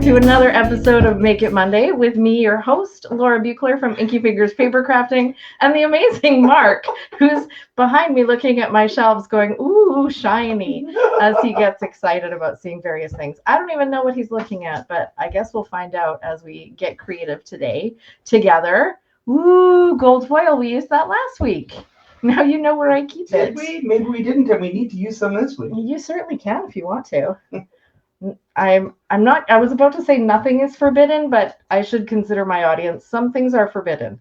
to another episode of Make It Monday with me, your host, Laura Buechler from Inky Fingers Papercrafting, and the amazing Mark, who's behind me looking at my shelves going, ooh, shiny, as he gets excited about seeing various things. I don't even know what he's looking at, but I guess we'll find out as we get creative today together. Ooh, gold foil. We used that last week. Now you know where I keep it. Did we? Maybe we didn't, and we need to use some this week. You certainly can if you want to. I'm not. I was about to say nothing is forbidden, but I should consider my audience. Some things are forbidden.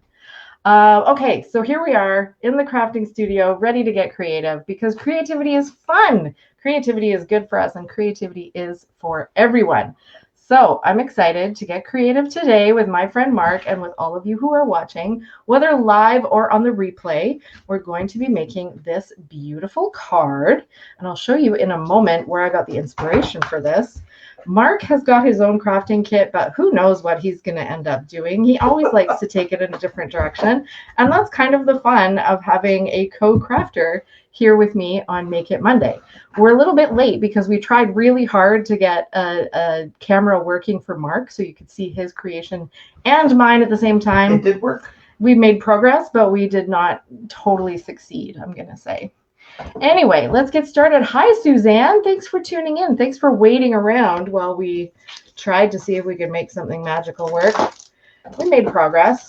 Okay, so here we are in the crafting studio, ready to get creative because creativity is fun. Creativity is good for us, and creativity is for everyone. So I'm excited to get creative today with my friend Mark and with all of you who are watching, whether live or on the replay. We're going to be making this beautiful card, and I'll show you in a moment where I got the inspiration for this. Mark has got his own crafting kit, but who knows what he's going to end up doing. He always likes to take it in a different direction, and that's kind of the fun of having a co-crafter here with me on Make It Monday. We're a little bit late because we tried really hard to get a camera working for Mark so you could see his creation and mine at the same time. It did work. We made progress, but we did not totally succeed, I'm going to say. Anyway, let's get started. Hi, Suzanne. Thanks for tuning in. Thanks for waiting around while we tried to see if we could make something magical work. We made progress.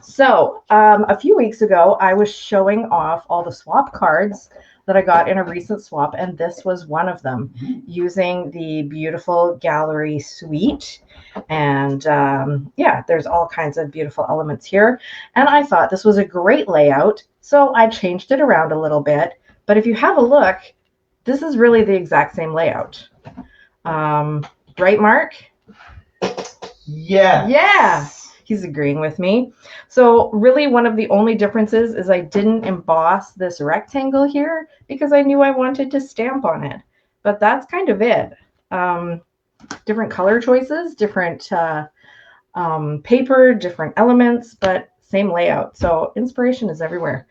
So a few weeks ago, I was showing off all the swap cards that I got in a recent swap, and this was one of them, using the beautiful gallery suite. And yeah, there's all kinds of beautiful elements here. And I thought this was a great layout, so I changed it around a little bit. But if you have a look, this is really the exact same layout. Right, Mark? Yeah. Yeah. He's agreeing with me. So really one of the only differences is I didn't emboss this rectangle here because I knew I wanted to stamp on it. But that's kind of it. Different color choices, different paper, different elements, but same layout. So inspiration is everywhere.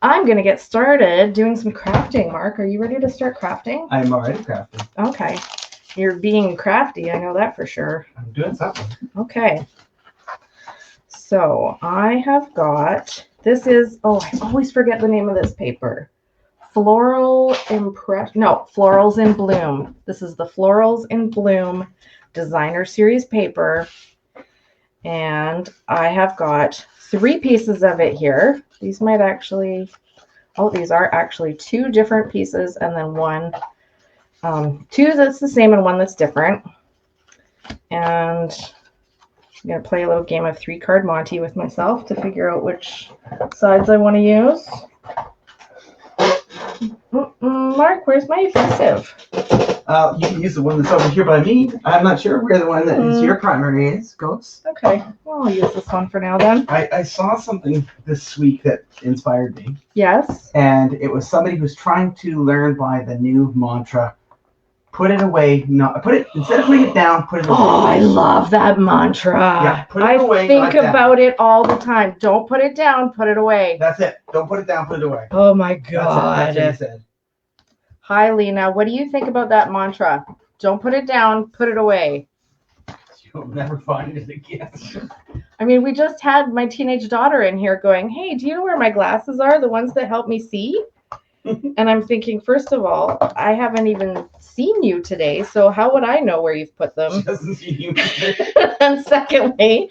I'm going to get started doing some crafting. Mark, are you ready to start crafting? I'm already crafting. Okay. You're being crafty. I know that for sure. I'm doing something. Okay. So I have got, this is, oh, I always forget the name of this paper. Florals in Bloom. This is the Florals in Bloom Designer Series paper. And I have got 3 pieces of it here. These might actually, oh, these are actually 2 different pieces and then one, 2 that's the same and 1 that's different. And I'm going to play a little game of 3-card Monty with myself to figure out which sides I want to use. Mark, where's my adhesive? You can use the one that's over here by me. I'm not sure where the one that is your primary goes. Okay, well, I'll use this one for now then. I saw something this week that inspired me. Yes? And it was somebody who's trying to learn by the new mantra, put it away, instead of putting it down, put it away. Oh, I love that mantra. Yeah, put it away. I think about it all the time. Don't put it down, put it away. That's it. Don't put it down, put it away. Oh my God. That's what he said. Hi, Lena. What do you think about that mantra? Don't put it down, put it away. You'll never find it again. I mean, we just had my teenage daughter in here going, hey, do you know where my glasses are? The ones that help me see? And I'm thinking, first of all, I haven't even seen you today, so how would I know where you've put them? She doesn't see you. And secondly,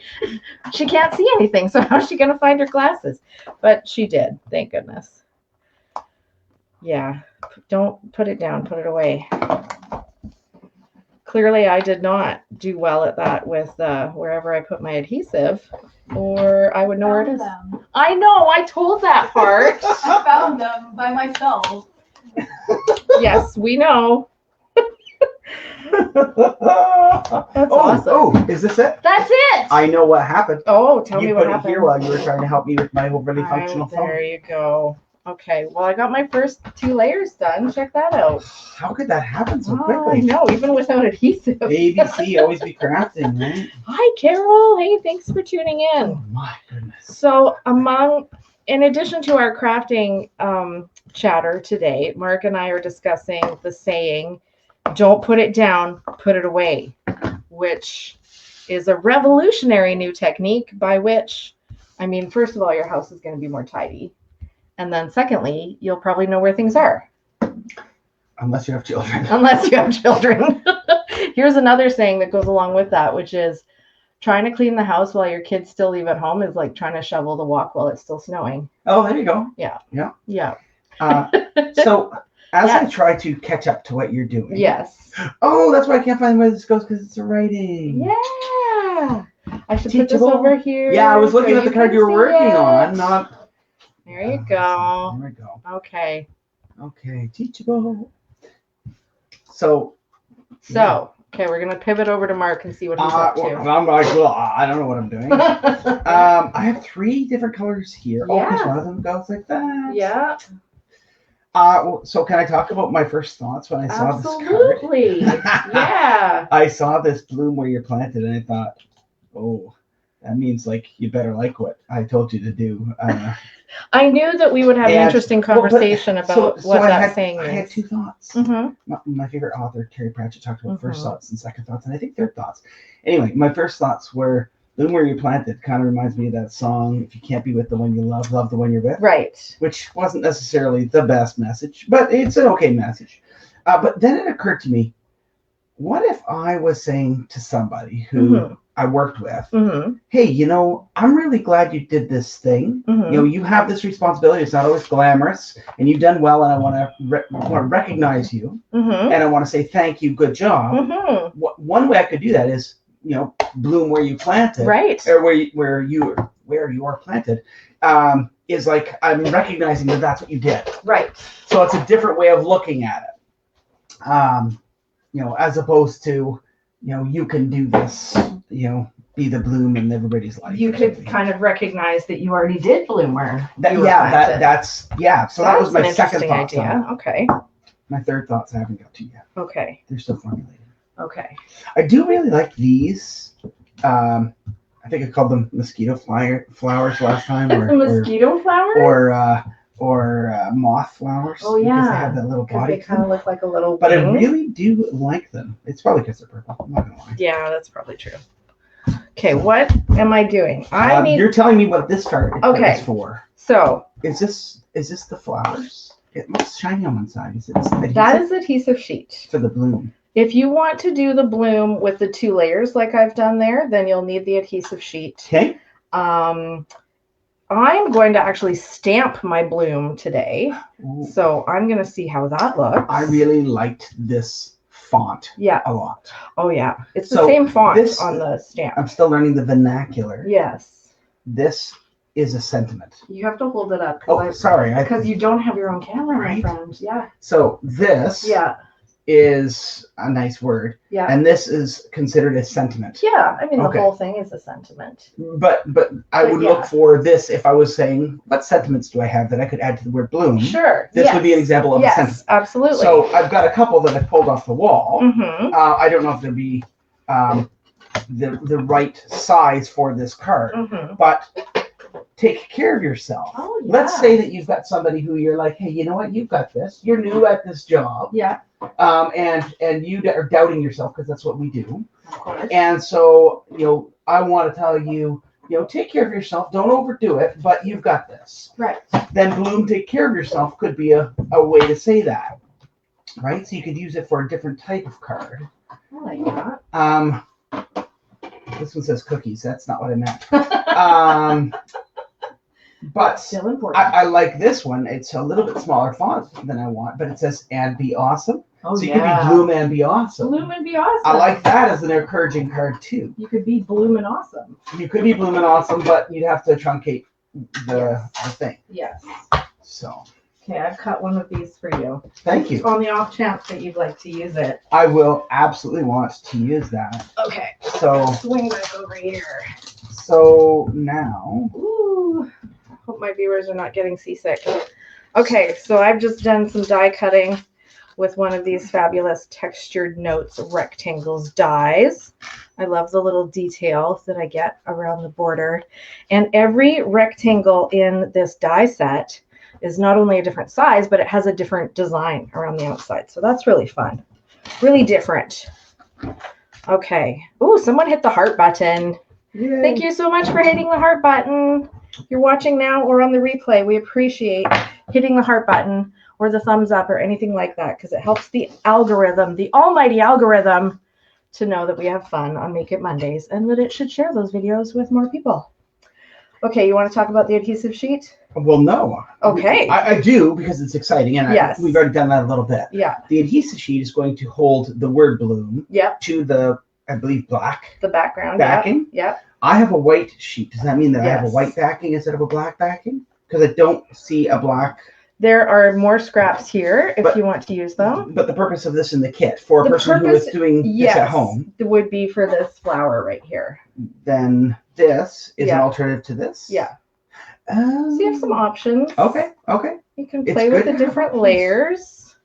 she can't see anything, so how's she going to find her glasses? But she did, thank goodness. Yeah, don't put it down, put it away. Clearly, I did not do well at that with wherever I put my adhesive, or I would know where it is. I know, I told that part. I found them by myself. Yes, we know. That's awesome. Oh, is this it? That's it. I know what happened. Oh, tell me what happened. You put it here while you were trying to help me with my overly functional phone. There you go. Okay, well, I got my first 2 layers done. Check that out. How could that happen so I quickly? know, even without adhesive. ABC, always be crafting, right? Hi, Carol. Hey, thanks for tuning in. Oh, my goodness. So in addition to our crafting chatter today, Mark and I are discussing the saying, don't put it down, put it away. which is a revolutionary new technique by which, I mean, first of all, your house is going to be more tidy. And then secondly, you'll probably know where things are. Unless you have children. Unless you have children. Here's another saying that goes along with that, which is trying to clean the house while your kids still leave at home is like trying to shovel the walk while it's still snowing. Oh, there you go. Yeah. Yeah. Yeah. So as I Yes. try to catch up to what you're doing. Yes. Oh, that's why I can't find where this goes, because it's a writing. Yeah. I should put this Teachable. over here. Yeah, I was looking so at the card can you were see working it. on, not. There you go. There we go. Okay. Okay, teachable. So, So, okay, we're going to pivot over to Mark and see what he's up well, to. I'm like, well, I don't know what I'm doing. I have 3 different colors here. Oh, because Yeah. one of them goes like that. Yeah, So can I talk about my first thoughts when I saw this card? absolutely. Yeah. I saw this bloom where you're planted, and I thought, oh, that means like you better like what I told you to do. I knew that we would have an And- interesting well, but- conversation about what I that had, saying I had is. 2 thoughts. Mm-hmm. My favorite author, Terry Pratchett, talked about first Mhm. thoughts and second thoughts, and I think third thoughts. Anyway, my first thoughts were bloom where you're planted. Kind of reminds me of that song, if you can't be with the one you love, love the one you're with. Right. Which wasn't necessarily the best message, but it's an okay message. But then it occurred to me, what if I was saying to somebody who Mhm. I worked with, Mm-hmm. hey, I'm really glad you did this thing. Mm-hmm. You have this responsibility. It's not always glamorous, and you've done well, and I want to recognize you, Mm-hmm. and I want to say thank you, good job. Mm-hmm. One way I could do that is, bloom where you planted, Right. or where you are planted, is like I'm recognizing that that's what you did. Right. So it's a different way of looking at it, as opposed to, you can do this, be the bloom in everybody's life. You or could something. kind of recognize that you already did bloom where That, you were yeah, planted. that's yeah. So that was That's my an second interesting thought. idea. Okay. My third thoughts I haven't got to yet. Okay. They're still formulated. Okay. I do really like these. I think I called them mosquito flowers last time, The mosquito flowers? or moth flowers. Oh, because yeah. they have that little Because body. they kind of look like a little But I wing. really do like them. It's probably because they're purple. I'm not gonna lie. Yeah, that's probably true. Okay, what am I doing? I need. You're telling me what this card Okay. is for. So Is this the flowers? It looks shiny on one side. Is it that is adhesive sheet. for the bloom? If you want to do the bloom with the 2 layers like I've done there, then you'll need the adhesive sheet. Okay. I'm going to actually stamp my bloom today. Ooh. So I'm going to see how that looks. I really liked this font Yeah. a lot. Oh, yeah. It's the So same font this- on the stamp. I'm still learning the vernacular. Yes. This is a sentiment. You have to hold it up. Oh, sorry. Because you don't have your own camera, Right. my friend. Yeah. So this Yeah. is a nice word, Yeah. and this is considered a sentiment. Yeah. I mean, Okay. the whole thing is a sentiment. But I But would yeah. look for this if I was saying, what sentiments do I have that I could add to the word bloom? Sure. This yes. would be an example of a sentiment. Yes, absolutely. So I've got a couple that I pulled off the wall. Mm-hmm. I don't know if they'd be the right size for this card, Mm-hmm. but take care of yourself. Oh, yeah. Let's say that you've got somebody who you're like, hey, you know what? You've got this. You're new at this job. Yeah, And you are doubting yourself because that's what we do. of course. And so, I want to tell you, take care of yourself. Don't overdo it, but you've got this. Right. Then bloom, take care of yourself could be a way to say that, right? So you could use it for a different type of card. I like that. This one says cookies. That's not what I meant. But Still important. I like this one. It's a little bit smaller font than I want, but it says "and be awesome." Oh, So you could be bloom and be awesome. Bloom and be awesome. I like that as an encouraging card too. You could be bloom and awesome. You could be bloom and awesome, but you'd have to truncate the thing. Yes. So Okay, I've cut one of these for you. thank you. On the off chance that you'd like to use it. I will absolutely want to use that. Okay. So Swing back over here. now. Ooh. Hope my viewers are not getting seasick. Okay, so I've just done some die cutting with one of these fabulous Textured Notes rectangles dies. I love the little detail that I get around the border. And every rectangle in this die set is not only a different size, but it has a different design around the outside. So that's really fun. Really different. Okay. Ooh, someone hit the heart button. Yay. Thank you so much for hitting the heart button. You're watching now or on the replay. We appreciate hitting the heart button or the thumbs up or anything like that because it helps the algorithm, the almighty algorithm, to know that we have fun on Make It Mondays and that it should share those videos with more people. Okay, you want to talk about the adhesive sheet? Well, no. Okay. I do because it's exciting, and Yes. we've already done that a little bit. Yeah. The adhesive sheet is going to hold the word bloom Yep. to the, I believe, black The background. backing. Yep. I have a white sheet. Does that mean that I have a Yes. white backing instead of a black backing? Because I don't see a black. There are more scraps here if But- you want to use them. But the purpose of this in the kit for a The person who is purpose- doing this at home, It would be for this flower right here. then this is an Yeah. alternative to this. Yeah. So you have some options. Okay. Okay. You can It's play with good the to have different options. layers.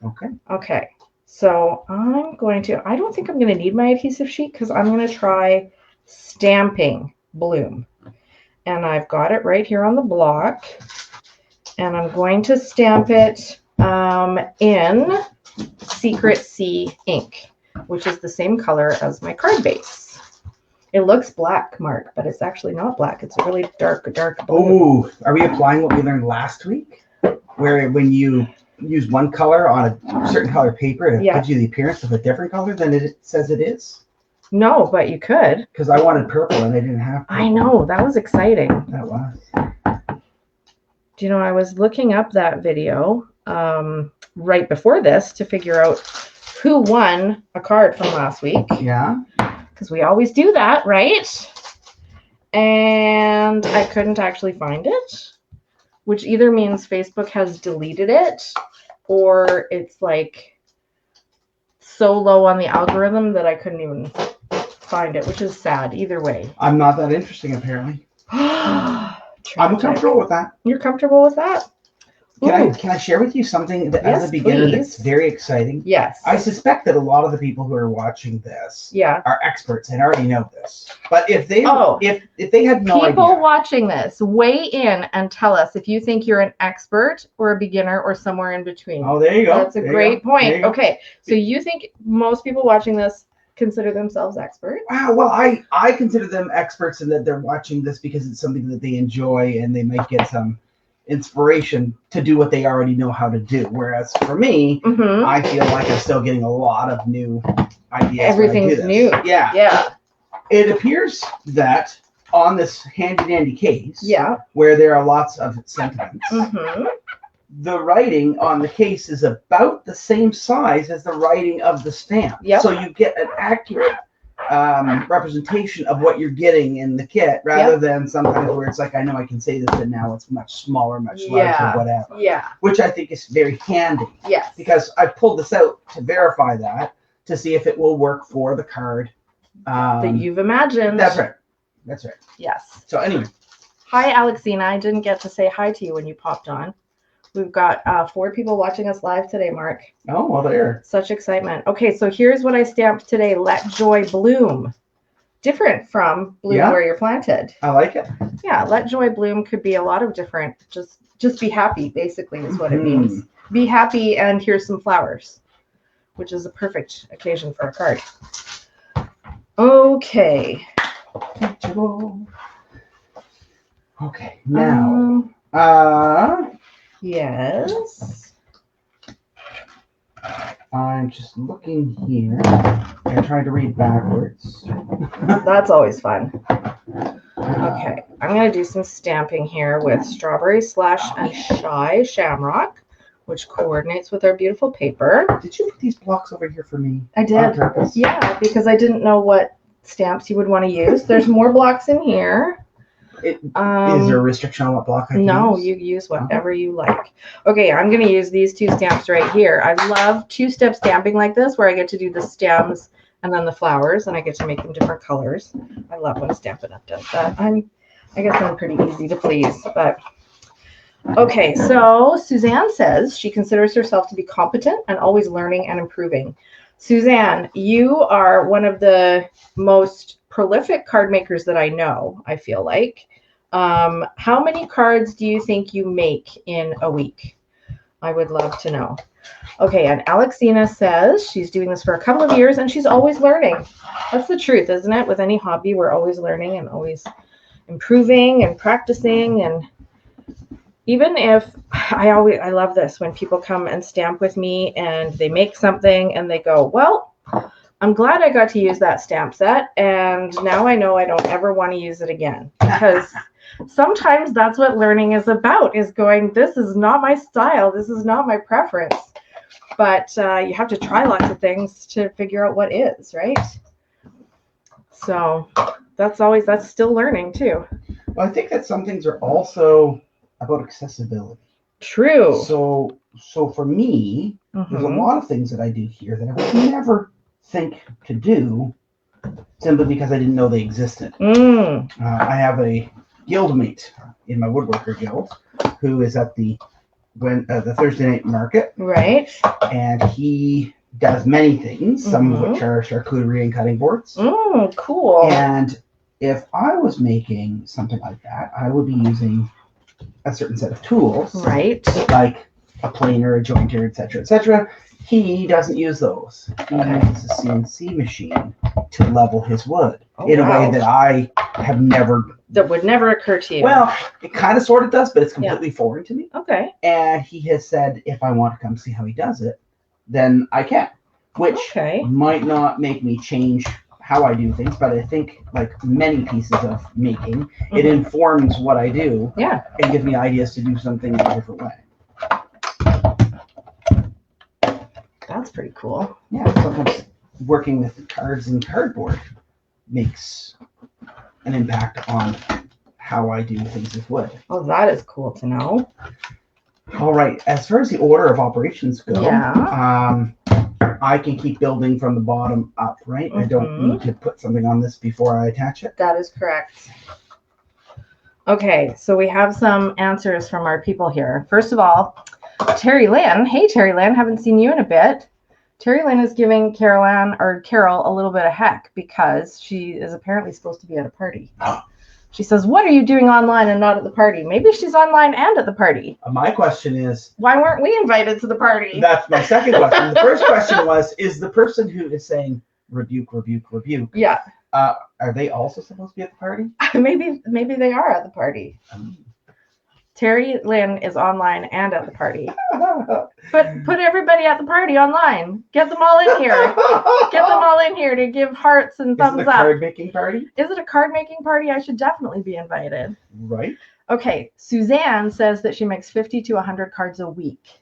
Okay. Okay. So I'm going to, I don't think I'm going to need my adhesive sheet because I'm going to try stamping bloom. And I've got it right here on the block. And I'm going to stamp it in Secret Sea ink, which is the same color as my card base. It looks black, Mark, but it's actually not black. It's a really dark blue. Oh, are we applying what we learned last week? Where when you use one color on a certain color paper, it Yeah. gives you the appearance of a different color than it says it is? No, but you could. Because I wanted purple and I didn't have purple. I know, that was exciting. That was. Do you know, I was looking up that video right before this to figure out who won a card from last week. Yeah. Because we always do that, right? And I couldn't actually find it, which either means Facebook has deleted it or it's like so low on the algorithm that I couldn't even find it, which is sad. Either way. I'm not that interesting, apparently. I'm Tragic. comfortable with that. You're comfortable with that? Ooh. Can I share with you something that Yes, as a beginner please. that's very exciting? Yes. I suspect that a lot of the people who are watching this Yeah. are experts and already know this. But if they if they had no People idea, watching this, weigh in and tell us if you think you're an expert or a beginner or somewhere in between. oh, there you go. That's a There you great go. There point. you go. Okay, so you think most people watching this consider themselves experts? Wow. Well, I consider them experts in that they're watching this because it's something that they enjoy and they might get some inspiration to do what they already know how to do. Whereas for me, Mm-hmm. I feel like I'm still getting a lot of new ideas. when I do Everything's this. new. Yeah. Yeah. It appears that on this handy dandy case, Yeah. where there are lots of sentiments, Mm-hmm. the writing on the case is about the same size as the writing of the stamp. Yep. So you get an accurate representation of what you're getting in the kit, rather than sometimes where it's like, I know I can say this, but now it's much smaller, much larger, Yeah. whatever. Yeah. Which I think is very handy Yes. because I pulled this out to verify that to see if it will work for the card. That you've imagined. That's right. That's right. Yes. So anyway, Hi, Alexina. I didn't get to say hi to you when you popped on. We've got 4 people watching us live today, Mark. oh well, there. Such excitement. Okay, so here's what I stamped today. Let Joy Bloom. Different from Bloom Yeah. Where You're Planted. I like it. Yeah, Let Joy Bloom could be a lot of different. Just be happy, basically, is what it Mhm. means. Be happy and here's some flowers, which is a perfect occasion for a card. Okay. Okay, now, Yes. I'm just looking here and trying to read backwards. That's always fun. Okay, I'm going to do some stamping here with Strawberry Slush and Shy Shamrock, which coordinates with our beautiful paper. Did you put these blocks over here for me? I On did. purpose? Yeah, because I didn't know what stamps you would want to use. There's more blocks in here. Is there a restriction on what block I can No, use? you use whatever you like. Okay, I'm going to use these 2 stamps right here. I love 2-step stamping like this where I get to do the stems and then the flowers and I get to make them different colors. I love when Stampin' Up does that. I guess I'm pretty easy to please, but okay, so Suzanne says she considers herself to be competent and always learning and improving. Suzanne, you are one of the most prolific card makers that I know, I feel like. How many cards do you think you make in a week? I would love to know. Okay, and Alexina says she's doing this for a couple of years and she's always learning. That's the truth, isn't it? With any hobby, we're always learning and always improving and practicing. And even if I love this when people come and stamp with me and they make something and they go, well, I'm glad I got to use that stamp set, and now I know I don't ever want to use it again. Because sometimes that's what learning is about, is going, this is not my style, this is not my preference. But you have to try lots of things to figure out what is, right? So that's still learning too. Well, I think that some things are also about accessibility. True. So for me, there's a lot of things that I do here that I would never think to do simply because I didn't know they existed. I have a guildmate in my woodworker guild who is at the Thursday night market. Right. And he does many things, some of which are charcuterie and cutting boards. Cool. And if I was making something like that, I would be using a certain set of tools. Right. Like a planer, a jointer, etc., etc. He doesn't use those. He uses a CNC machine to level his wood in a way that I have never... That would never occur to you. Well, it kind of sort of does, but it's completely foreign to me. Okay. And he has said if I want to come see how he does it, then I can. Which might not make me change how I do things, but I think, like many pieces of making, it informs what I do. Yeah. And gives me ideas to do something in a different way. That's pretty cool. Yeah, sometimes working with cards and cardboard makes an impact on how I do things with wood. Oh, that is cool to know. All right, as far as the order of operations go, I can keep building from the bottom up, right? I don't need to put something on this before I attach it. That is correct. Okay, so we have some answers from our people here. First of all, Terry Lynn. Hey, Terry Lynn, haven't seen you in a bit. Terry Lynn is giving Carol a little bit of heck because she is apparently supposed to be at a party. She says, what are you doing online and not at the party? Maybe she's online and at the party. My question is... why weren't we invited to the party? That's my second question. The first question was, is the person who is saying rebuke, rebuke, rebuke... Yeah. Are they also supposed to be at the party? Maybe they are at the party. Terry Lynn is online and at the party. But put everybody at the party online. Get them all in here. Get them all in here to give hearts and thumbs up. Is it a card making party? Is it a card making party? I should definitely be invited. Right. Okay. Suzanne says that she makes 50 to 100 cards a week.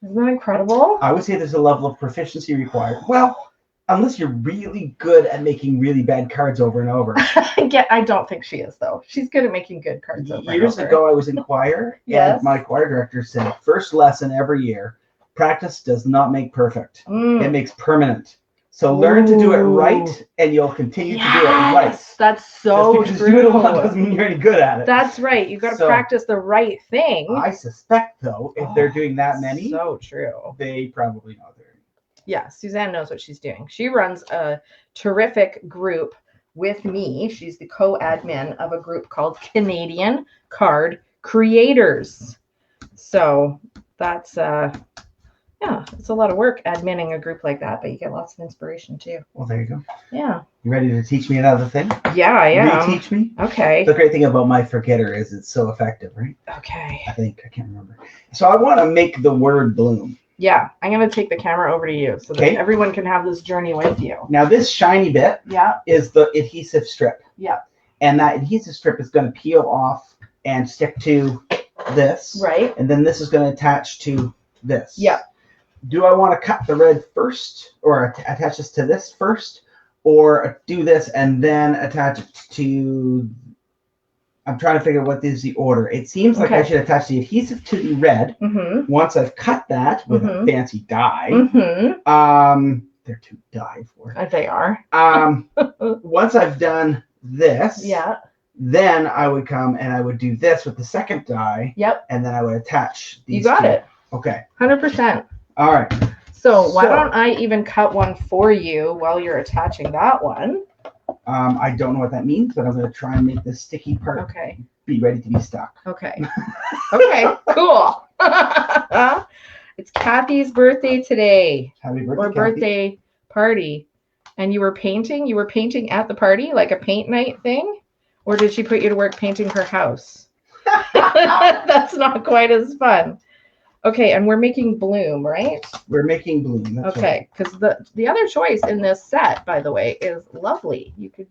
Isn't that incredible? I would say there's a level of proficiency required. Well, unless you're really good at making really bad cards over and over. Yeah, I don't think she is, though. She's good at making good cards over and over. Years ago, I was in choir, and my choir director said, first lesson every year, practice does not make perfect. It makes permanent. So learn to do it right, and you'll continue to do it right. That's so just because true. you do it a lot doesn't mean you're any good at it. That's right. You've got to practice the right thing. I suspect, though, if they're doing that many, so true. They probably know they're... Yeah, Suzanne knows what she's doing. She runs a terrific group with me. She's the co-admin of a group called Canadian Card Creators. So that's, it's a lot of work adminning a group like that, but you get lots of inspiration too. Well, there you go. Yeah. You ready to teach me another thing? Yeah, I am. Teach me? Okay. The great thing about my forgetter is it's so effective, right? Okay. I can't remember. So I want to make the word bloom. Yeah, I'm going to take the camera over to you so that everyone can have this journey with you. Now, this shiny bit is the adhesive strip. Yeah. And that adhesive strip is going to peel off and stick to this. Right. And then this is going to attach to this. Yeah. Do I want to cut the red first or attach this to this first? Or do this and then attach it to... I'm trying to figure out what is the order. It seems like I should attach the adhesive to the red once I've cut that with a fancy die. They're too die for it. They are. Once I've done this, then I would come and I would do this with the second die. Yep. And then I would attach these. You got it. Okay. 100%. All right. So why don't I even cut one for you while you're attaching that one? I don't know what that means, but I'm going to try and make this sticky part be ready to be stuck. Okay. Okay, cool. It's Kathy's birthday today. Happy birthday, Or Kathy. birthday party. And you were painting? You were painting at the party, like a paint night thing? Or did she put you to work painting her house? That's not quite as fun. Okay, and we're making bloom, right? We're making bloom. That's right. Okay, because the other choice in this set, by the way, is lovely. You could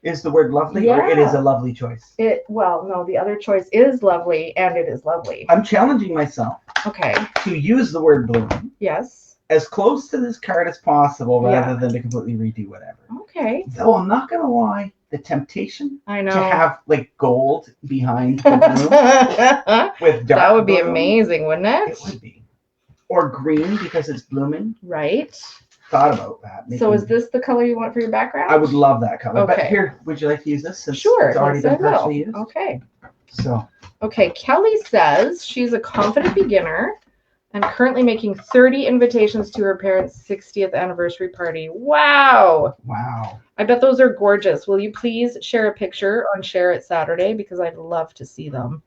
Is the word lovely or it is Yeah. a lovely choice? well, no, the other choice is lovely and it is lovely. I'm challenging myself Okay. to use the word bloom Yes. as close to this card as possible rather Yeah. than to completely redo whatever. Okay. Though I'm not gonna lie, the temptation I know. to have like gold behind the bloom with dark That would be bloom, amazing, wouldn't it? It would be. Or green because it's blooming. Right. Thought about that. So is this the color you want for your background? I would love that color. But Okay. here, would you like to use this since Sure. it's already yes, I been will. partially used? Okay. So Okay, Kelly says she's a confident beginner and currently making 30 invitations to her parents' 60th anniversary party. Wow. wow. I bet those are gorgeous. Will you please share a picture on Share It Saturday because I'd love to see them.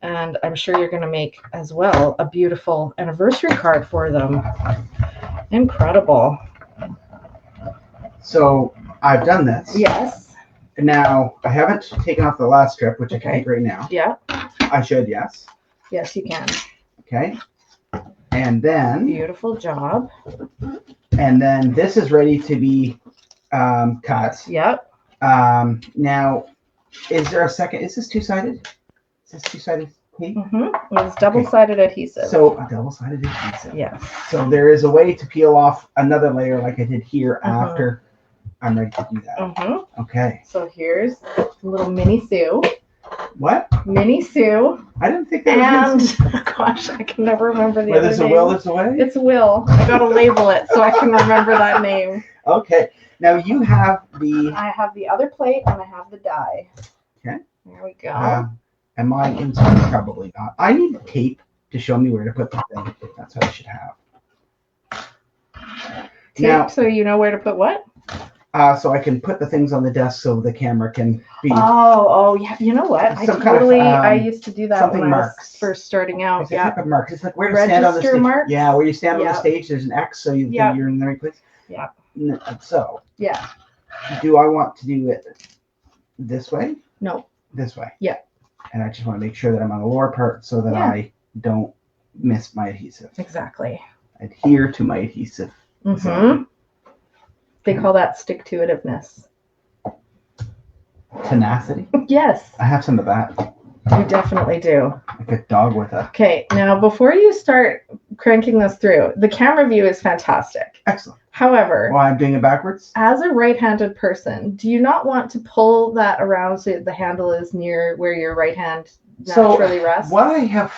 And I'm sure you're going to make as well a beautiful anniversary card for them. Incredible. So I've done this. Yes. Now I haven't taken off the last strip, which I can Okay. take right now. Yeah. I should, yes. Yes, you can. Okay. And then Beautiful job. this is ready to be cut. Yep. Now, is there a second? Is this two-sided? Is this two-sided tape? It's double-sided adhesive. So a double-sided adhesive. Yes. So there is a way to peel off another layer like I did here after I'm ready to do that. Okay. So here's little Mini Sue. What? Mini Sue. I didn't think that was And gosh, I can never remember the where other there's a name. will, there's a way? It's Will. I gotta label it so I can remember that name. Okay. Now you have the I have the other plate and I have the die. Okay. There we go. and my inside is probably not. I need tape to show me where to put the thing. That's what I should have. Tape, Now, so you know where to put what? so I can put the things on the desk so the camera can be. Oh, yeah. You know what? I Some kind of, totally, I used to do that something when I was marks. first starting out. It's a Yeah. type of mark. It's like where to stand on the Register stage. marks? Yeah, where you stand on Yeah. the stage, there's an X, so you Yeah. think you're in the right place. Yeah. So, Yeah. do I want to do it this way? No. This way. Yeah. And I just want to make sure that I'm on the lower part so that Yeah. I don't miss my adhesive. Exactly. Adhere to my adhesive. They call that stick-to-itiveness. Tenacity. Yes, I have some of that. you definitely do. Like a dog with a. Okay, now before you start cranking this through, the camera view is fantastic. Excellent. However, Well, I'm doing it backwards. as a right-handed person, do you not want to pull that around so the handle is near where your right hand naturally rests? What I have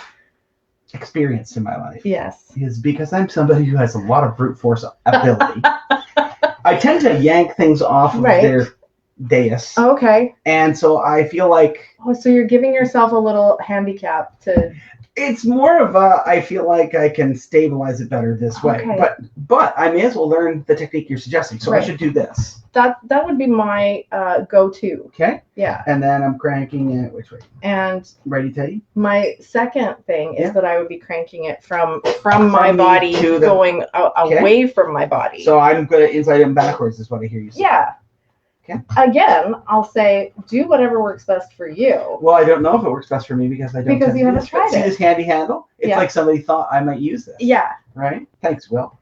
experienced in my life Yes. is because I'm somebody who has a lot of brute force ability. I tend to yank things off of Right. their dais. Okay. And so I feel like Oh, so you're giving yourself a little handicap to. it's more of a, I feel like I can stabilize it better this way. Okay. But I may as well learn the technique you're suggesting. So Right. I should do this. That would be my go-to. Okay? Yeah. And then I'm cranking it. Which way? And Ready, Teddy? my second thing is Yeah. that I would be cranking it from my me body to the- going away from my body. So I'm good at inside and backwards is what I hear you say. Yeah. Okay. Again, I'll say do whatever works best for you. Well, I don't know if it works best for me because I don't. Because tend you to do haven't this, but tried see it. this handy handle? It's Yeah. like somebody thought I might use this. Yeah. Right? Thanks, Will.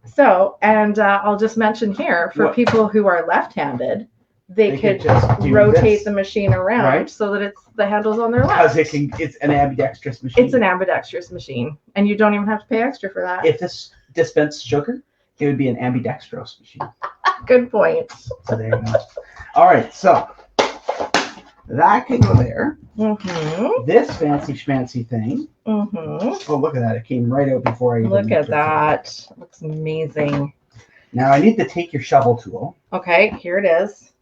So, and I'll just mention here for What? people who are left-handed, they could just do rotate this. the machine around Right. so that the handle's on their Because left. it's an ambidextrous machine. It's an ambidextrous machine, and you don't even have to pay extra for that. If this dispensed sugar, it would be an ambidextrous machine. Good point. So there you go. All right, so that can go there. Mm-hmm. This fancy schmancy thing. Mm-hmm. Oh, look at that. It came right out before I even Look at looked that. Looks amazing. Now I need to take your shovel tool. Okay, here it is.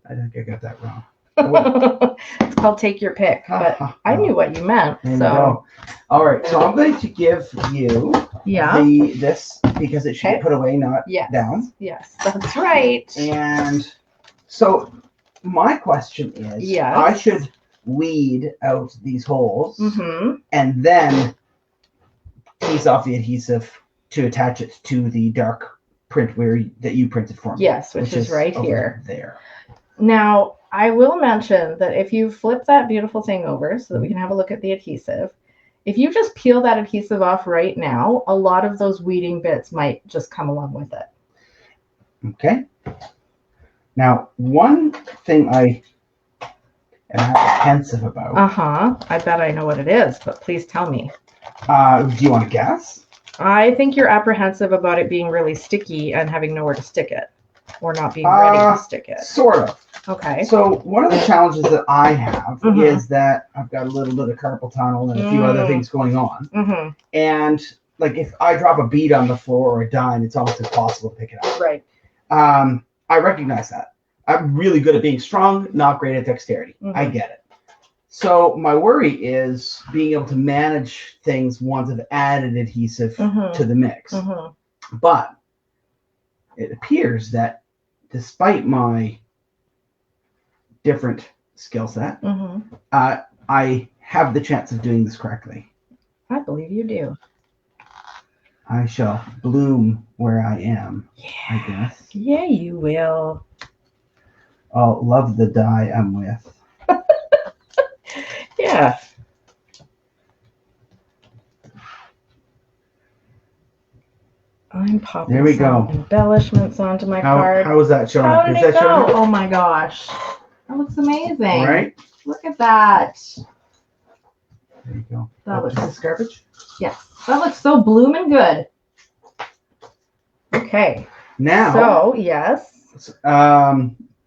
I think I got that wrong. Oh, It's called Take Your Pick, but I knew what you meant. There you So, go. All right, so I'm going to give you yeah. this because it should be Okay. put away, not Yes. down. Yes, that's right. And so my question is, Yes. I should weed out these holes Mm-hmm. and then piece off the adhesive to attach it to the dark print that you printed for me. Yes, which is right over here. there. Now, I will mention that if you flip that beautiful thing over so that we can have a look at the adhesive, if you just peel that adhesive off right now, a lot of those weeding bits might just come along with it. Okay. Now, one thing I am apprehensive about. I bet I know what it is, but please tell me. Do you want to guess? I think you're apprehensive about it being really sticky and having nowhere to stick it, or not being ready to stick it. Sort of. Okay. So one of the challenges that I have is that I've got a little bit of carpal tunnel and a few other things going on. And like if I drop a bead on the floor or a dime, it's almost impossible to pick it up. Right. I recognize that. I'm really good at being strong, not great at dexterity. I get it. So my worry is being able to manage things once I've added adhesive to the mix. But it appears that despite my different skill set, I have the chance of doing this correctly. I believe you do. I shall bloom where I am, I guess. Yeah, you will. I'll love the dye I'm with. Yeah. I'm popping There we some go. embellishments onto my card. How is that showing? How did Is it that go? showing? Oh my gosh. That looks amazing. Right? Look at that. There you go. That looks this garbage. Yes. That looks so blooming good. Okay. Now, so, yes.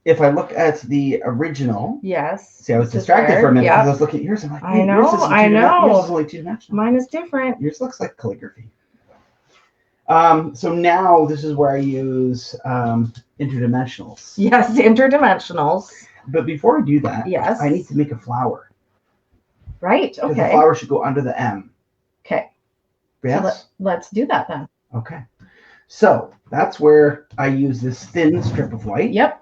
If I look at the original, yes. See, I was distracted for a minute because I was looking at yours. I'm like, I know, yours is yours is only two-dimensional. Mine is different. Yours looks like calligraphy. So now this is where I use interdimensionals. Yes, interdimensionals. But before I do that, yes, I need to make a flower. Right. Okay. The flower should go under the M. Okay. Yes. So let's do that then. Okay. So that's where I use this thin strip of white. Yep.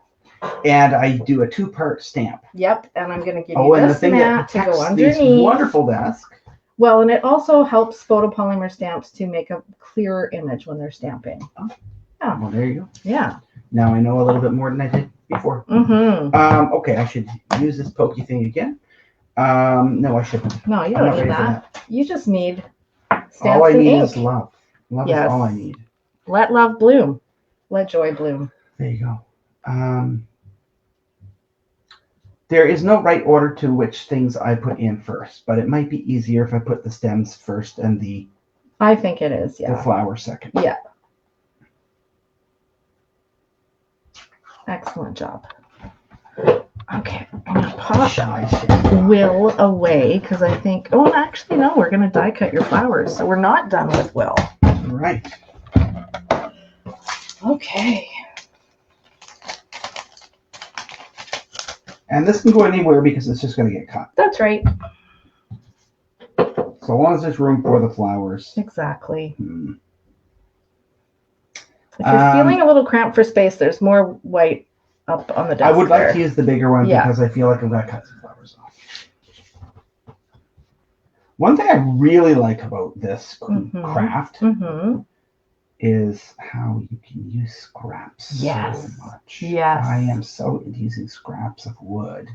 And I do a two-part stamp. Yep. And I'm going to give you this mat to go underneath. This wonderful desk. Well, and it also helps photopolymer stamps to make a clearer image when they're stamping. Oh. Yeah. Well, there you go. Yeah. Now I know a little bit more than I did before. Okay, I should use this pokey thing again. No, I shouldn't. No, you don't need that. You just need stamps all I and need ink. Is love. Love is all I need. Let love bloom. Let joy bloom. There you go. There is no right order to which things I put in first, but it might be easier if I put the stems first and the I think it is, yeah. The flower second. Yeah. Excellent job. Okay, I'm going to pop Will away because I think, oh, actually, no, we're going to die cut your flowers. So we're not done with Will. Right. Okay. And this can go anywhere because it's just going to get cut. That's right. So long as there's room for the flowers. Exactly. If you're feeling a little cramped for space, there's more white up on the desk. I would like to use the bigger one because I feel like I'm going to cut some flowers off. One thing I really like about this craft is how you can use scraps so much. Yes. I am so into using scraps of wood.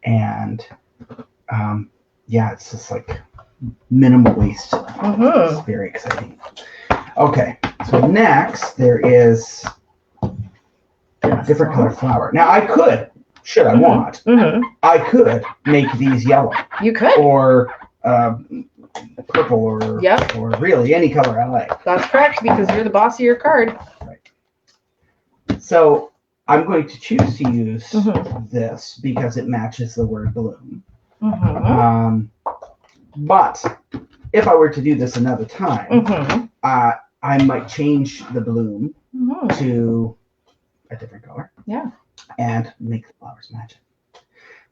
And yeah, it's just like minimal waste. It's very exciting. Okay, so next there is a different color flower. Now I could, should I want, I could make these yellow. You could. Or purple or really any color I like. That's correct because you're the boss of your card. Right. So I'm going to choose to use this because it matches the word bloom. But if I were to do this another time, I might change the bloom to a different color. Yeah. And make the flowers match it.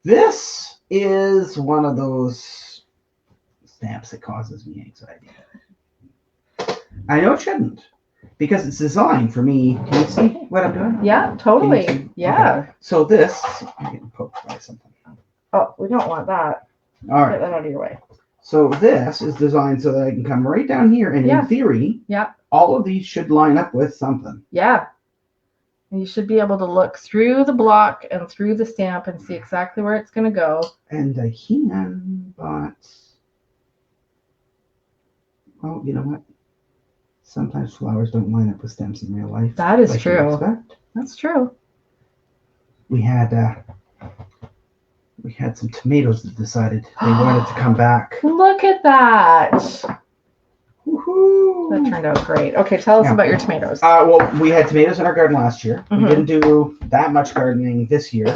This is one of those stamps that causes me anxiety. I know it shouldn't because it's designed for me. Can you see what I'm doing? Yeah, totally. Yeah. Okay. So this, I'm getting poked by something. Oh, we don't want that. All right. Get that out of your way. So this is designed so that I can come right down here, and Yeah. in theory, Yeah. all of these should line up with something. Yeah. You should be able to look through the block and through the stamp and see exactly where it's going to go. And I can, but well, you know what? Sometimes flowers don't line up with stems in real life. That is like you'd true. expect. That's true. We had some tomatoes that decided they wanted to come back. Look at that. Woohoo! That turned out great. Okay, tell us about your tomatoes. Well, we had tomatoes in our garden last year. Mhm. We didn't do that much gardening this year,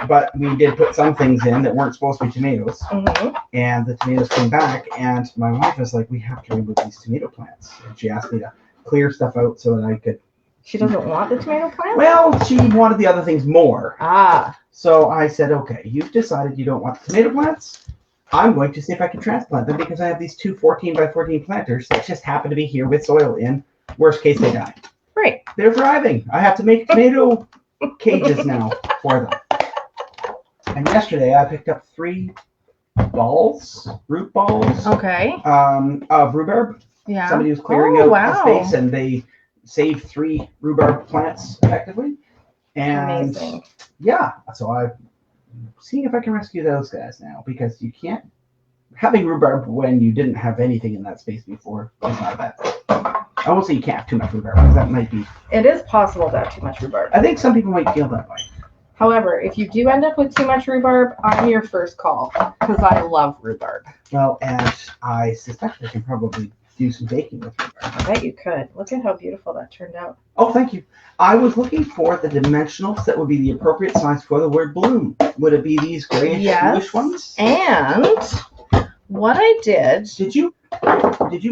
but we did put some things in that weren't supposed to be tomatoes. Mhm. And the tomatoes came back, and my wife was like, we have to remove these tomato plants. And she asked me to clear stuff out so that I could. She doesn't want the tomato plant? Well, she wanted the other things more. Ah. So I said, okay, you've decided you don't want the tomato plants. I'm going to see if I can transplant them because I have these two 14 by 14 planters that just happen to be here with soil in. Worst case, they die. Right. They're thriving. I have to make tomato cages now for them. And yesterday I picked up 3 root balls, Okay. of rhubarb. Yeah. Somebody was clearing out a space, and they saved 3 rhubarb plants effectively. And Amazing. yeah, so I'm seeing if I can rescue those guys now, because you can't having rhubarb when you didn't have anything in that space before is not a bad thing. I won't say you can't have too much rhubarb, because that might be. It is possible to have too much rhubarb. I think some people might feel that way. However, if you do end up with too much rhubarb, I'm your first call because I love rhubarb. Well, and I suspect I can probably do some baking with rhubarb. I bet you could. Look at how beautiful that turned out. Oh, thank you. I was looking for the dimensionals that would be the appropriate size for the word bloom. Would it be these grayish bluish ones? And what I did. Did you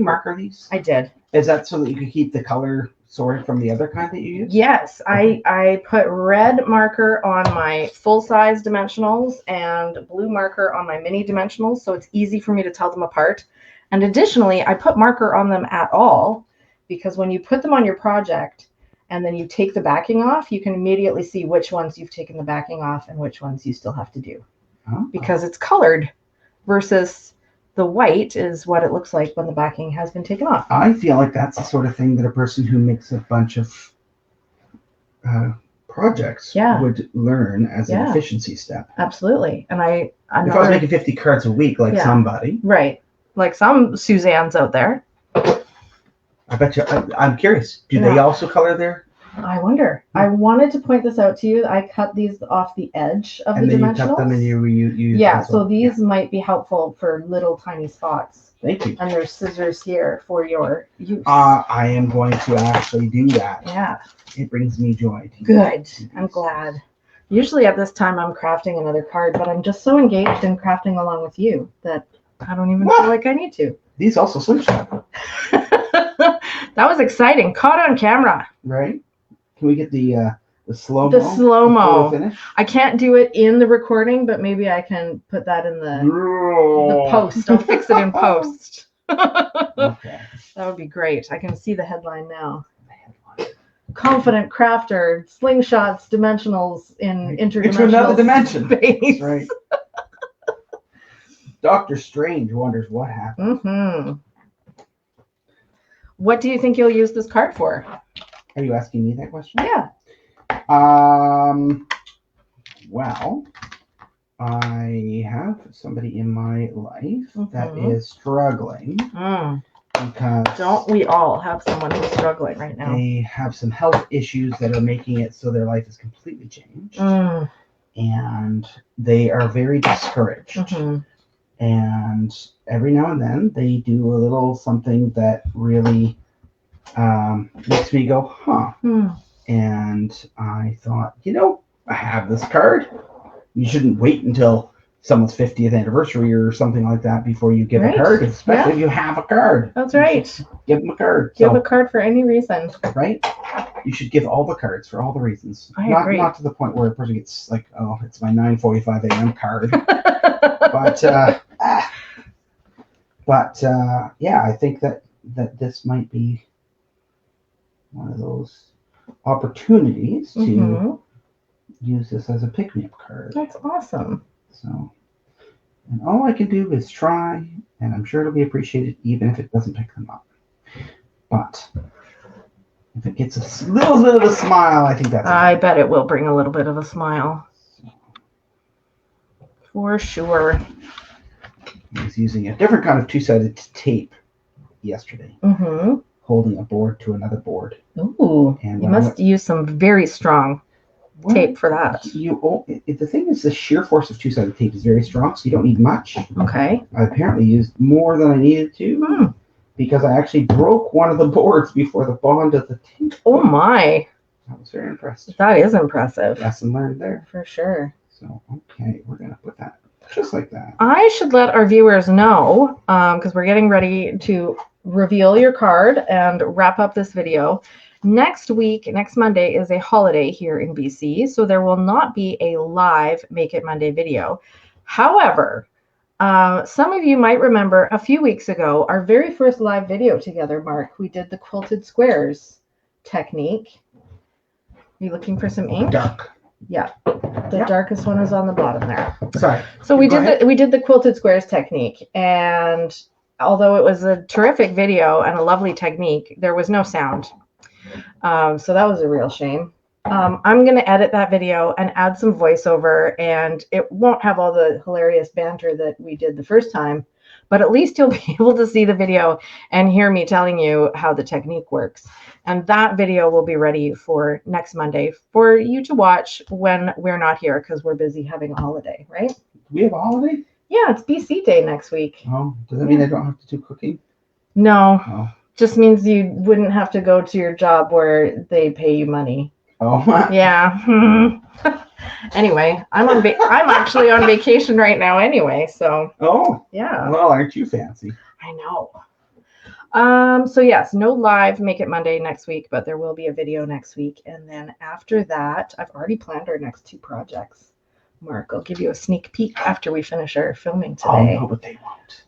marker these? I did. Is that so that you could keep the color sorted from the other kind that you use? Yes, I put red marker on my full-size dimensionals and blue marker on my mini dimensionals, so it's easy for me to tell them apart. And additionally, I put marker on them at all because when you put them on your project and then you take the backing off, you can immediately see which ones you've taken the backing off and which ones you still have to do. Oh. Because it's colored versus the white is what it looks like when the backing has been taken off. I feel like that's the sort of thing that a person who makes a bunch of projects would learn as an efficiency step. Absolutely. And if I was making 50 cards a week like somebody. Right. Like some Suzanne's out there. I bet you. I'm curious. Do they also color their? I wonder. I wanted to point this out to you. I cut these off the edge of the dimensionals. And then you cut them and you so these might be helpful for little tiny spots. Thank you. And there's scissors here for your use. I am going to actually do that. Yeah. It brings me joy. Good. I'm glad. Usually at this time I'm crafting another card, but I'm just so engaged in crafting along with you that I don't even feel like I need to. These also slingshot. That was exciting. Caught on camera. Right? Can we get the slow-mo? The slow-mo. Finish? I can't do it in the recording, but maybe I can put that in the post. I'll fix it in post. Okay. That would be great. I can see the headline now. Confident crafter, slingshots, dimensionals in interdimensional into another dimension. Space. Right. Doctor Strange wonders what happened. Mm-hmm. What do you think you'll use this card for? Are you asking me that question? Yeah. Well, I have somebody in my life that is struggling. Because don't we all have someone who's struggling right now? They have some health issues that are making it so their life is completely changed. And they are very discouraged. And every now and then they do a little something that really makes me go, huh. And I thought, I have this card. You shouldn't wait until someone's 50th anniversary or something like that before you give a card, especially if you have a card. That's right. Give them a card. Give a card for any reason. Right? You should give all the cards for all the reasons. I agree. Not to the point where a person gets like, oh, it's my 9:45 a.m. card. Yeah, I think that this might be one of those opportunities to use this as a pick-me-up card. That's awesome. So And all I can do is try, and I'm sure it'll be appreciated even if it doesn't pick them up. But if it gets a little bit of a smile, I think that's I bet it will bring a little bit of a smile. For sure. I was using a different kind of two-sided tape yesterday, Mm-hmm. holding a board to another board. Ooh, And you must use some very strong tape for that. The thing is, the shear force of two-sided tape is very strong, so you don't need much. Okay. I apparently used more than I needed to because I actually broke one of the boards before the bond of the tape. Oh my. I was very impressed. That is impressive. Lesson learned there. For sure. So, okay, we're going to put that just like that. I should let our viewers know, because we're getting ready to reveal your card and wrap up this video. Next week, next Monday, is a holiday here in BC, so there will not be a live Make It Monday video. However, some of you might remember a few weeks ago, our very first live video together, Mark, we did the quilted squares technique. Are you looking for some ink? Dark. Yeah, the darkest one is on the bottom there. Sorry. So we did the quilted squares technique, and although it was a terrific video and a lovely technique, there was no sound. So that was a real shame. I'm going to edit that video and add some voiceover, and it won't have all the hilarious banter that we did the first time, but at least you'll be able to see the video and hear me telling you how the technique works. And that video will be ready for next Monday for you to watch when we're not here because we're busy having a holiday, right? Do we have a holiday? Yeah, it's BC Day next week. Oh, does that mean I don't have to do cooking? No, Oh. Just means you wouldn't have to go to your job where they pay you money. Oh. Yeah. Anyway, I'm actually on vacation right now anyway, so. Oh. Yeah. Well, aren't you fancy? I know. So yes, no live Make It Monday next week, but there will be a video next week. And then after that, I've already planned our next 2 projects. Mark, I'll give you a sneak peek after we finish our filming today. Oh, no, but they won't.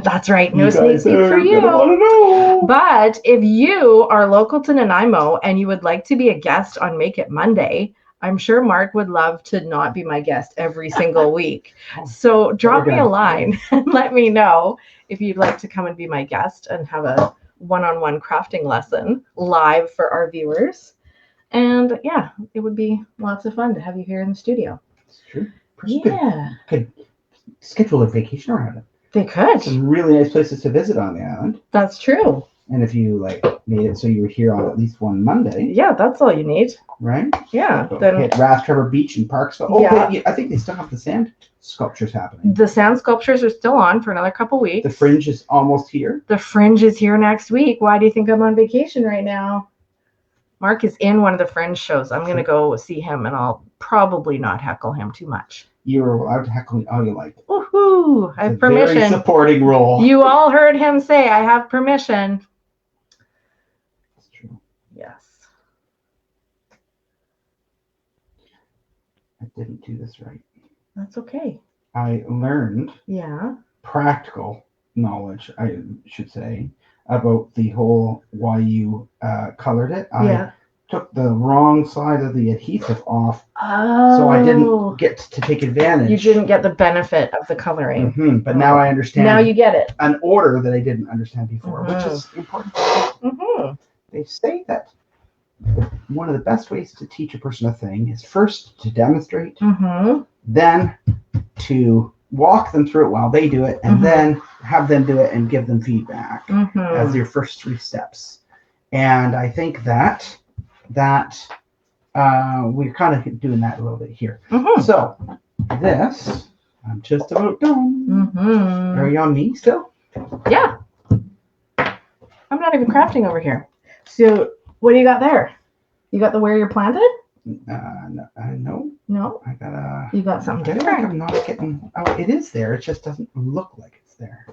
That's right. No sneak peek for you. Want to know. But if you are local to Nanaimo and you would like to be a guest on Make It Monday, I'm sure Mark would love to not be my guest every single week. So drop me a line and let me know if you'd like to come and be my guest and have a one-on-one crafting lesson live for our viewers. And yeah, it would be lots of fun to have you here in the studio. That's true. Yeah. Could schedule a vacation around it. They could. Some really nice places to visit on the island. That's true. And if you made it so you were here on at least one Monday. Yeah, that's all you need. Right? Yeah. So then hit Trevor Beach in Parksville. Oh, yeah. I think they still have the sand sculptures happening. The sand sculptures are still on for another couple weeks. The Fringe is almost here. The Fringe is here next week. Why do you think I'm on vacation right now? Mark is in one of the Fringe shows. I'm going to go see him, and I'll probably not heckle him too much. You're allowed to heckle me all you like. Woohoo! I have permission. Very supporting role. You all heard him say, I have permission. That's true. Yes. I didn't do this right. That's okay. I learned practical knowledge, I should say, about the whole why you colored it. I took the wrong side of the adhesive off, so I didn't get to take advantage. You didn't get the benefit of the coloring. Mm-hmm. But now I understand. Now you get it. An order that I didn't understand before, which is important. Mm-hmm. They say that one of the best ways to teach a person a thing is first to demonstrate, then to walk them through it while they do it, and then have them do it and give them feedback as your first 3 steps. And I think that we're kind of doing that a little bit here. So this, I'm just about done. Are you on me still? Yeah. I'm not even crafting over here. So what do you got there? You got the where you're planted? No. No? I got You got something I feel different. like I'm not getting. Oh, it is there. It just doesn't look like it's there.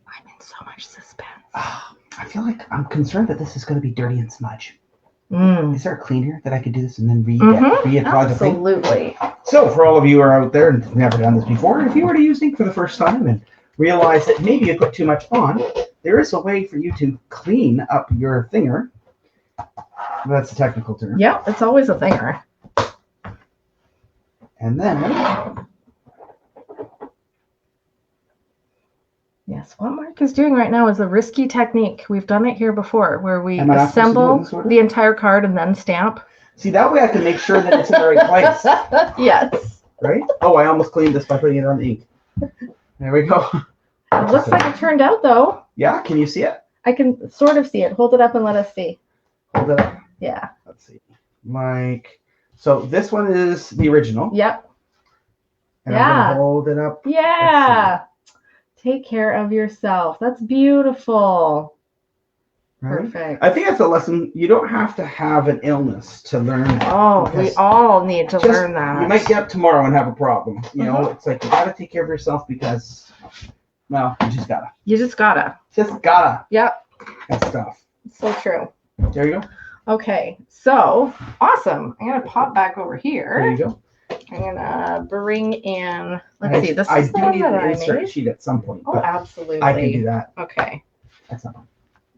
I'm in so much suspense. I feel like I'm concerned that this is going to be dirty and smudge. Is there a cleaner that I could do this and then reapply the thing? Absolutely. So for all of you who are out there and have never done this before, if you were to use ink for the first time and realize that maybe you put too much on, there is a way for you to clean up your thinger. That's a technical term. Yeah, it's always a thinger. And then, Yes, what Mark is doing right now is a risky technique. We've done it here before, where we Am I not supposed to do it in assemble this order? the entire card and then stamp. see, that way I can make sure that it's in the right place, Yes. right? Oh, I almost cleaned this by putting it on the ink. There we go. It looks like it turned out, though. Yeah, can you see it? I can sort of see it. Hold it up and let us see. Hold it up. Yeah. Let's see. Like, so this one is the original. Yep. And Yeah. I'm gonna hold it up. Yeah. Take care of yourself. That's beautiful. Right? Perfect. I think that's a lesson. You don't have to have an illness to learn that. Oh, we because all need to just- learn that. You might get up tomorrow and have a problem. You know, it's like you gotta take care of yourself because, well, you just gotta. You just gotta. Just gotta. Yep. That stuff. So true. There you go. Okay. So awesome. I'm gonna pop back over There here. you go. I'm gonna bring in. Let's And see. This I is the do one need that an I insert made. sheet at some point, Oh, but absolutely. I can do that. Okay. That's not.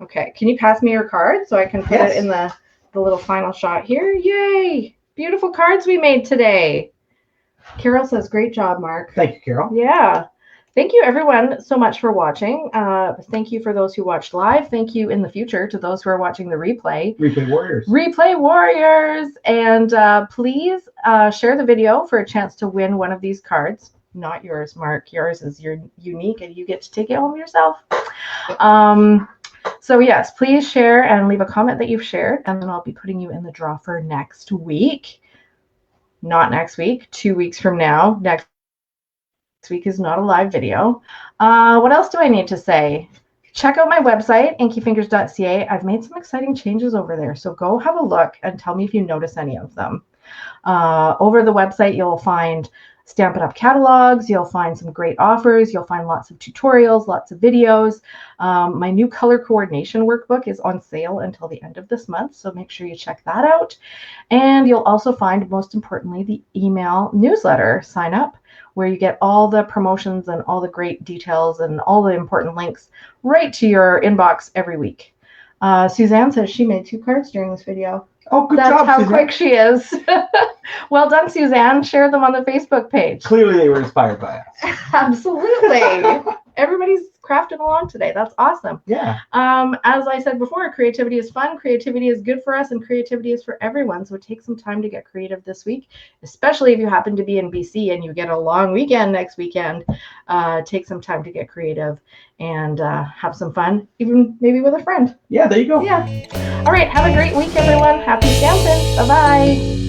Okay. Can you pass me your card so I can put Yes. it in the little final shot here? Yay! Beautiful cards we made today. Carol says, "Great job, Mark." Thank you, Carol. Yeah. Thank you, everyone, so much for watching. Thank you for those who watched live. Thank you in the future to those who are watching the replay. Replay Warriors. Replay Warriors. And please share the video for a chance to win one of these cards. Not yours, Mark. Yours is your unique and you get to take it home yourself. So yes, please share and leave a comment that you've shared. And then I'll be putting you in the draw for next week. Not next week, 2 weeks from now. Next week is not a live video. What else do I need to say? Check out my website, inkyfingers.ca. I've made some exciting changes over there, so go have a look and tell me if you notice any of them. Over the website, you'll find Stampin' Up catalogs, you'll find some great offers, you'll find lots of tutorials, lots of videos. My new color coordination workbook is on sale until the end of this month, so make sure you check that out. And you'll also find, most importantly, the email newsletter. Sign up, where you get all the promotions and all the great details and all the important links right to your inbox every week. Suzanne says she made 2 cards during this video. Oh, good That's job, how Suzanne. quick she is. Well done, Suzanne. Share them on the Facebook page. Clearly, they were inspired by us. Absolutely. Everybody's crafting along today. That's awesome. Yeah. As I said before, creativity is fun, creativity is good for us, and creativity is for everyone. So take some time to get creative this week, especially if you happen to be in BC and you get a long weekend next weekend. Take some time to get creative and have some fun, even maybe with a friend. Yeah, there you go. Yeah. All right. Have a great week, everyone. Happy stamping. Bye-bye.